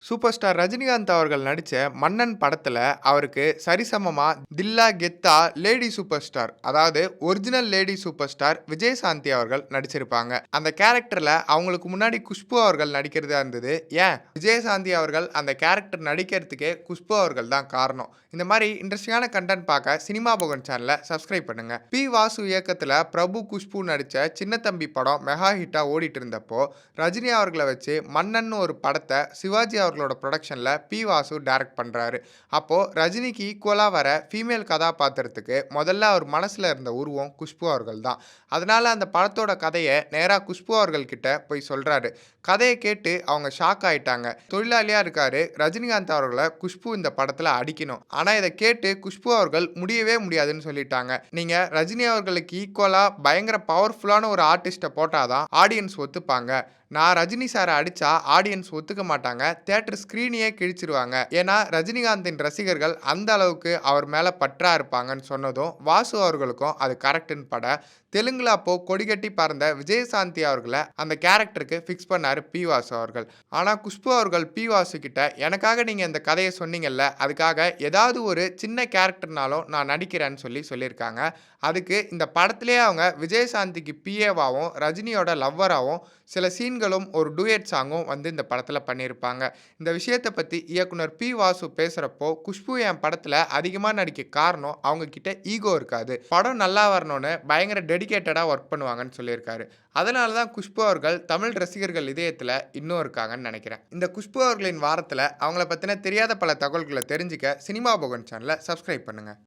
Super star Rajinikanth அவர்கள் நடிச்ச மன்னன் படத்துல அவருக்கு சரிசமமா தில்லா கெத்தா லேடி சூப்பர் ஸ்டார், அதாவது original lady super star Vijayashanti அவர்கள் நடிச்சிருப்பாங்க. அந்த கேரக்டர்ல அவங்களுக்கு முன்னாடி குஷ்பு அவர்கள் நடிக்கிறதா இருந்தது. ஏன் விஜயசாந்தி அவர்கள் அந்த கேரக்டர் நடிக்கிறதுக்கே குஷ்பு அவர்கள் தான் காரணம். இந்த மாதிரி இன்ட்ரெஸ்டிங்கான கண்டென்ட் பார்க்க சினிமா போகன் சேனலை சப்ஸ்கிரைப் பண்ணுங்க. பி வாசு இயக்கத்துல பிரபு குஷ்பு நடிச்ச சின்ன தம்பி படம் மெகா ஹிட்டா ஓடிட்டு இருந்தப்போ ரஜினி அவர்களை வச்சு மன்னன் ஒரு படத்தை சிவாஜி அவர்களோட ப்ரொடக்ஷனில் பி வாசு டைரக்ட் பண்ணுறாரு. அப்போது ரஜினிக்கு ஈக்குவலாக வர ஃபீமேல் கதாபாத்திரத்துக்கு முதல்ல அவர் மனசில் இருந்த உருவம் குஷ்பு அவர்கள் தான். அதனால் அந்த படத்தோட கதையை நேராக குஷ்பு அவர்கள்கிட்ட போய் சொல்கிறாரு. கதையை கேட்டு அவங்க ஷாக் ஆயிட்டாங்க. தொழிலாளியாக இருக்காரு ரஜினிகாந்த் அவர்களை குஷ்பு இந்த படத்தில் அடிக்கணும், ஆனால் இதை கேட்டு குஷ்பு அவர்கள் முடியவே முடியாதுன்னு சொல்லிட்டாங்க. நீங்கள் ரஜினி அவர்களுக்கு ஈக்குவலாக பயங்கர பவர்ஃபுல்லான ஒரு ஆர்டிஸ்ட்டை போட்டாதான் ஆடியன்ஸ் ஒத்துப்பாங்க. நான் ரஜினி சாரை அடித்தா ஆடியன்ஸ் ஒத்துக்க மாட்டாங்க, தேட்டர் ஸ்க்ரீனையே கிழிச்சிருவாங்க. ஏன்னா ரஜினிகாந்தின் ரசிகர்கள் அந்த அளவுக்கு அவர் மேலே பற்றா இருப்பாங்கன்னு சொன்னதும் வாசு அவர்களுக்கும் அது கரெக்டுன்னு பட தெலுங்குல அப்போ கொடிகட்டி பறந்த விஜயசாந்தி அவர்களை அந்த கேரக்டருக்கு ஃபிக்ஸ் பண்ணாரு பி வாசு அவர்கள். ஆனால் குஷ்பு அவர்கள் பி வாசு கிட்ட எனக்காக நீங்கள் இந்த கதையை சொன்னீங்கல்ல, அதுக்காக ஏதாவது ஒரு சின்ன கேரக்டர்னாலும் நான் நடிக்கிறேன்னு சொல்லியிருக்காங்க. அதுக்கு இந்த படத்திலேயே அவங்க விஜயசாந்திக்கு பிஏவாகவும் ரஜினியோட லவ்வராகவும் சில சீன்களும் ஒரு டூயட் சாங்கும் இந்த படத்தில் பண்ணியிருப்பாங்க. இந்த விஷயத்தை பற்றி இயக்குனர் பி வாசு பேசுகிறப்போ குஷ்பு என் படத்தில் அதிகமாக நடிக்க காரணம் அவங்க கிட்ட ஈகோ இருக்காது, படம் நல்லா வரணும்னு பயங்கர டெடிகேட்டடாக ஒர்க் பண்ணுவாங்கன்னு சொல்லியிருக்காரு. அதனால தான் குஷ்பு அவர்கள் தமிழ் ரசிகர்கள் இதயத்தில் இன்னும் இருக்காங்கன்னு நினைக்கிறேன். இந்த குஷ்பு அவர்களின் வாரத்தில் அவங்கள பற்றின தெரியாத பல தகவல்களை தெரிஞ்சுக்க சினிமா போகன் சேனலை சப்ஸ்கிரைப் பண்ணுங்கள்.